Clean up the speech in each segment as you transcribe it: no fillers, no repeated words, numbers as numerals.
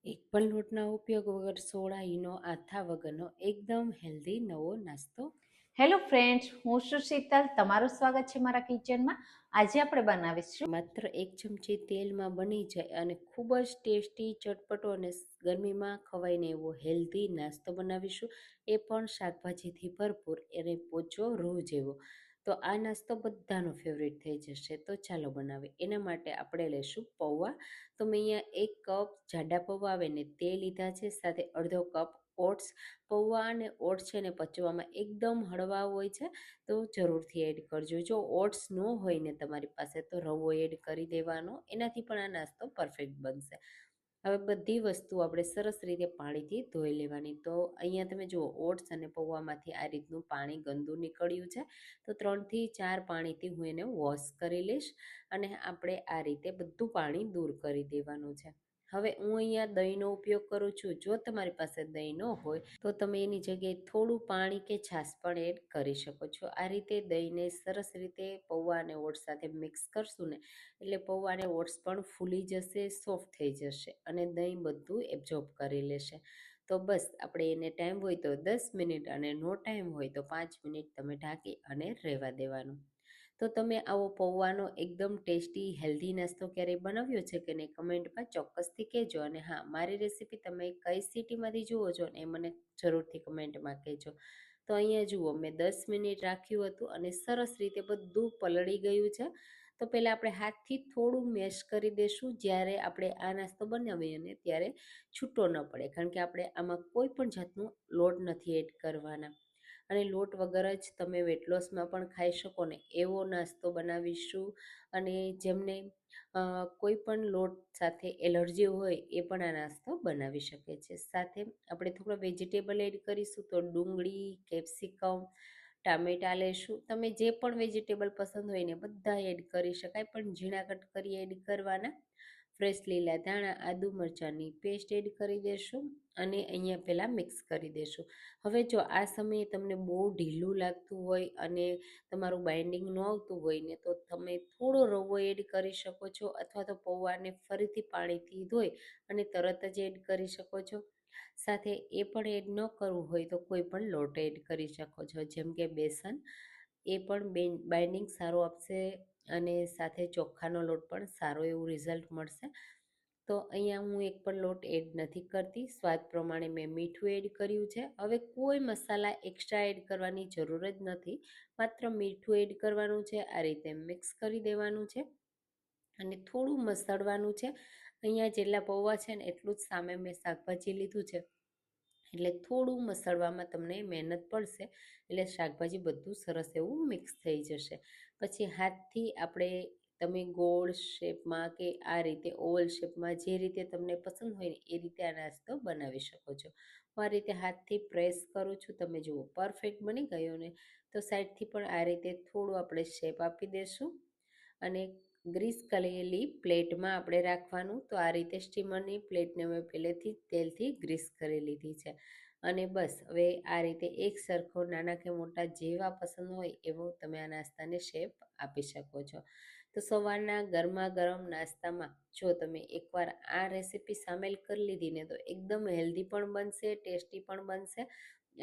એક પણ લોટના ઉપયોગ વગર સોડા ઈનો આથા વગરનો એકદમ હેલ્ધી નવો નાસ્તો. હેલો ફ્રેન્ડ્સ, હું છું શીતલ. તમારું સ્વાગત છે મારા કિચનમાં. આજે આપણે બનાવીશું માત્ર એક ચમચી તેલમાં બની જાય અને ખૂબ જ ટેસ્ટી, ચટપટો અને ગરમીમાં ખવાઈને એવો હેલ્ધી નાસ્તો બનાવીશું. એ પણ શાકભાજીથી ભરપૂર અને પોચો રૂ જેવો. તો આ નાસ્તો બધાનો ફેવરેટ થઈ જશે. તો ચાલો બનાવીએ. એના માટે આપણે લઈશું પૌવા. તો મેં અહીંયા 1 કપ જાડા પૌવા આવે ને તે લીધા છે, સાથે અડધો કપ ઓટ્સ. પૌવા અને ઓટ્સ છે ને પચવામાં એકદમ હળવા હોય છે, તો જરૂરથી એડ કરજો. જો ઓટ્સ ન હોય ને તમારી પાસે તો રવો એડ કરી દેવાનો, એનાથી પણ આ નાસ્તો પરફેક્ટ બનશે. હવે બધી વસ્તુ આપણે સરસ રીતે પાણીથી ધોઈ લેવાની. તો અહીંયા તમે જુઓ, ઓટ્સ અને પૌવામાંથી આ રીતનું પાણી ગંદુ નીકળ્યું છે, તો 3થી 4 પાણીથી હું એને વોશ કરી લઈશ અને આપણે આ રીતે બધું પાણી દૂર કરી દેવાનું છે. હવે હું અહીંયા દહીંનો ઉપયોગ કરું છું. જો તમારી પાસે દહીં ન હોય તો તમે એની જગ્યાએ થોડું પાણી કે છાશ પણ એડ કરી શકો છો. આ રીતે દહીંને સરસ રીતે પૌવા અને ઓટ્સ સાથે મિક્સ કરશું ને, એટલે પૌવા અને ઓટ્સ પણ ફૂલી જશે, સોફ્ટ થઈ જશે અને દહીં બધું એબ્ઝોર્બ કરી લેશે. તો બસ આપણે એને ટાઈમ હોય તો 10 મિનિટ અને નો ટાઈમ હોય તો 5 મિનિટ તમે ઢાંકી અને રહેવા દેવાનું. તો તમે આવો પૌવાનો એકદમ ટેસ્ટી હેલ્ધી નાસ્તો ક્યારેય બનાવ્યો છે કે નહીં, કમેન્ટમાં ચોક્કસથી કહેજો. અને હા, મારી રેસીપી તમે કઈ સિટીમાંથી જુઓ છો ને એ મને જરૂરથી કમેન્ટમાં કહેજો. તો અહીંયા જુઓ, મેં 10 મિનિટ રાખ્યું હતું અને સરસ રીતે બધું પલળી ગયું છે. તો પહેલાં આપણે હાથથી થોડું મેશ કરી દઈશું. જ્યારે આપણે આ નાસ્તો બનાવીએ ને ત્યારે છૂટો ન પડે, કારણ કે આપણે આમાં કોઈ પણ જાતનું લોટ નથી એડ કરવાના. અને લોટ વગર જ તમે વેટ લોસમાં પણ ખાઈ શકો ને એવો નાસ્તો બનાવીશું. અને જેમને કોઈ પણ લોટ સાથે એલર્જી હોય એ પણ આ નાસ્તો બનાવી શકે છે. સાથે આપણે થોડા વેજીટેબલ એડ કરીશું, તો ડુંગળી, કેપ્સિકમ, ટામેટાં લેશું. તમે જે પણ વેજીટેબલ પસંદ હોય ને બધા એડ કરી શકાય, પણ ઝીણા કટ કરી એડ કરવાના. ફ્રેશ લીલા ધાણા, આદુ મરચાંની પેસ્ટ એડ કરી દેશું અને અહીંયા પહેલાં મિક્સ કરી દેશું. હવે જો આ સમયે તમને બહુ ઢીલું લાગતું હોય અને તમારું બાઇન્ડિંગ ન આવતું હોય ને, તો તમે થોડો રવો એડ કરી શકો છો, અથવા તો પૌવાને ફરીથી પાણીથી ધોઈ અને તરત જ એડ કરી શકો છો. સાથે એ પણ એડ ન કરવું હોય તો કોઈ પણ લોટ એડ કરી શકો છો, જેમ કે બેસન. એ પણ બાઇન્ડિંગ સારું આપશે અને સાથે ચોખાનો લોટ પણ સારો એવું રિઝલ્ટ મળશે. તો અહીંયા હું એક પણ લોટ એડ નથી કરતી. સ્વાદ પ્રમાણે મેં મીઠું એડ કર્યું છે. હવે કોઈ મસાલા એક્સ્ટ્રા એડ કરવાની જરૂર જ નથી, માત્ર મીઠું એડ કરવાનું છે. આ રીતે મિક્સ કરી દેવાનું છે અને થોડું મસળવાનું છે. અહીંયા જેટલા પૌવા છે ને એટલું જ સામે મેં શાકભાજી લીધું છે, એટલે થોડું મસળવામાં તમને મહેનત પડશે, એટલે શાકભાજી બધું સરસ એવું મિક્સ થઈ જશે. પછી હાથથી આપણે, તમે ગોળ શેપમાં કે આ રીતે ઓવલ શેપમાં, જે રીતે તમને પસંદ હોય ને એ રીતે આ નાસ્તો બનાવી શકો છો. હું આ રીતે હાથથી પ્રેસ કરું છું. તમે જુઓ, પરફેક્ટ બની ગયો ને. તો સાઈડથી પણ આ રીતે થોડું આપણે શેપ આપી દઈશું અને ગ્રીસ કરેલી પ્લેટમાં આપણે રાખવાનું. તો આ રીતે સ્ટીમરની પ્લેટને મેં પહેલેથી તેલથી ગ્રીસ કરી લીધી છે. અને બસ હવે આ રીતે એક સરખો, નાના કે મોટા જેવા પસંદ હોય એવો તમે આ નાસ્તાને શેપ આપી શકો છો. તો સવારના ગરમા ગરમ નાસ્તામાં જો તમે એકવાર આ રેસીપી સામેલ કરી લીધી ને, તો એકદમ હેલ્ધી પણ બનશે, ટેસ્ટી પણ બનશે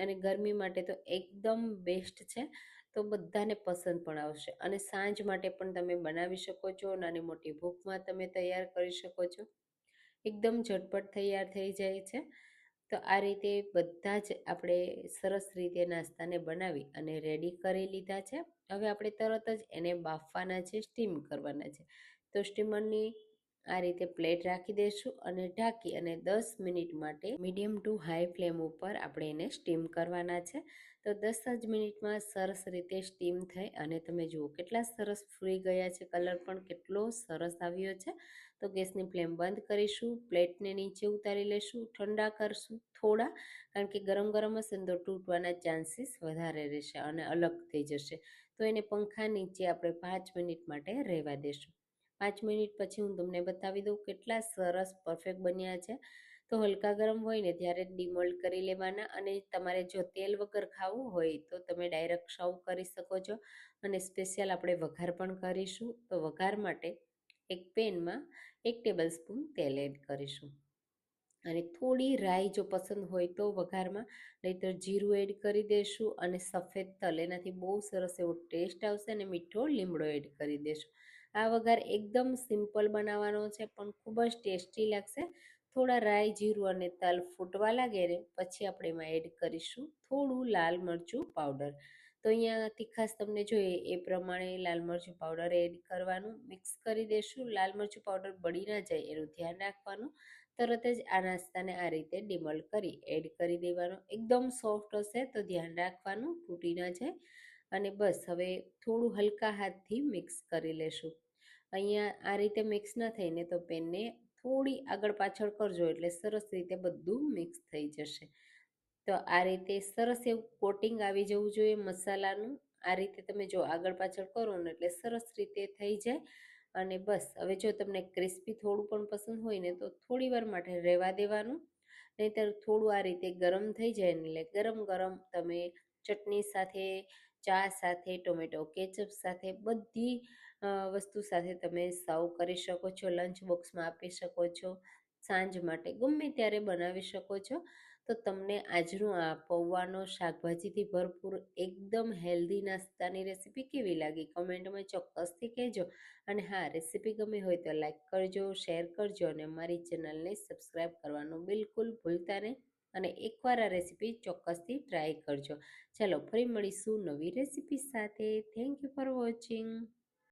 અને ગરમી માટે તો એકદમ બેસ્ટ છે. તો બધાને પસંદ પણ આવશે અને સાંજ માટે પણ તમે બનાવી શકો છો. નાની મોટી ભૂખમાં તમે તૈયાર કરી શકો છો. એકદમ ઝટપટ તૈયાર થઈ જાય છે. તો આ રીતે બધા જ આપણે સરસ રીતે નાસ્તાને બનાવી અને રેડી કરી લીધા છે. હવે આપણે તરત જ એને બાફવાના છે, સ્ટીમ કરવાના છે. તો સ્ટીમરની આ રીતે પ્લેટ રાખી દઈશું અને ઢાંકી અને 10 મિનિટ માટે મીડિયમ ટુ હાઈ ફ્લેમ ઉપર આપણે એને સ્ટીમ કરવાના છે. તો 10 જ મિનિટમાં સરસ રીતે સ્ટીમ થઈ અને તમે જુઓ કેટલા સરસ ફૂલી ગયા છે, કલર પણ કેટલો સરસ આવ્યો છે. તો ગેસની ફ્લેમ બંધ કરીશું, પ્લેટને નીચે ઉતારી લેશું, ઠંડા કરશું થોડા, કારણ કે ગરમ ગરમ હશે ને તો તૂટવાના ચાન્સીસ વધારે રહેશે અને અલગ થઈ જશે. તો એને પંખા નીચે આપણે 5 મિનિટ માટે રહેવા દેશું. 5 મિનિટ પછી હું તમને બતાવી દઉં કેટલા સરસ પરફેક્ટ બન્યા છે. તો હલકા ગરમ હોય ને ત્યારે ડિમોલ્ડ કરી લેવાના. અને તમારે જો તેલ વગર ખાવું હોય તો તમે ડાયરેક્ટ સર્વ કરી શકો છો. અને સ્પેશિયલ આપણે વઘાર પણ કરીશું. તો વઘાર માટે એક પેનમાં 1 ટેબલ સ્પૂન તેલ એડ કરીશું. અને થોડી રાઈ જો પસંદ હોય તો વઘારમાં, નહીંતર જીરું એડ કરી દઈશું અને સફેદ તલ, એનાથી બહુ સરસ એવો ટેસ્ટ આવશે. અને મીઠો લીમડો એડ કરી દઈશું. આ વઘાર એકદમ સિમ્પલ બનાવવાનો છે પણ ખૂબ જ ટેસ્ટી લાગશે. થોડા રાઈ, જીરું અને તલ ફૂટવા લાગે ને પછી આપણે એમાં એડ કરીશું થોડું લાલ મરચું પાવડર. તો અહીંયા તીખાશ તમને જોઈએ એ પ્રમાણે લાલ મરચું પાવડર એડ કરવાનું, મિક્સ કરી દઈશું. લાલ મરચું પાવડર બળી ના જાય એનું ધ્યાન રાખવાનું. તરત જ આ નાસ્તાને આ રીતે ડિમોલ કરી એડ કરી દેવાનો. એકદમ સોફ્ટ હશે તો ધ્યાન રાખવાનું તૂટી ના જાય. અને બસ હવે થોડું હલકા હાથથી મિક્સ કરી લેશું. અહીંયા આ રીતે મિક્સ ન થઈને તો પેનને થોડી આગળ પાછળ કરજો એટલે સરસ રીતે બધું મિક્સ થઈ જશે. તો આ રીતે સરસ એવું કોટિંગ આવી જવું જોઈએ મસાલાનું. આ રીતે તમે જો આગળ પાછળ કરો ને એટલે સરસ રીતે થઈ જાય. અને બસ હવે જો તમને ક્રિસ્પી થોડું પણ પસંદ હોય ને તો થોડી વાર માટે રહેવા દેવાનું. નહીંતર થોડું આ રીતે ગરમ થઈ જાય ને એટલે ગરમ ગરમ તમે ચટણી સાથે, ચા સાથે, ટોમેટો કેચઅપ સાથે, બધી વસ્તુ સાથે તમે સર્વ કરી શકો છો. લંચ બોક્સમાં આપી શકો છો, સાંજ માટે ગમે ત્યારે બનાવી શકો છો. તો તમને આજનો આ પૌવાનો શાકભાજીથી ભરપૂર એકદમ હેલ્ધી નાસ્તાની રેસીપી કેવી લાગી કમેન્ટમાં ચોક્કસથી કહેજો. અને હા, રેસીપી ગમી હોય તો લાઈક કરજો, શેર કરજો અને મારી ચેનલને સબસ્ક્રાઈબ કરવાનું બિલકુલ ભૂલતા નહીં. અને એકવાર આ રેસીપી ચોક્કસથી ટ્રાય કરજો. ચાલો ફરી મળીશું નવી રેસીપી સાથે. Thank you for watching.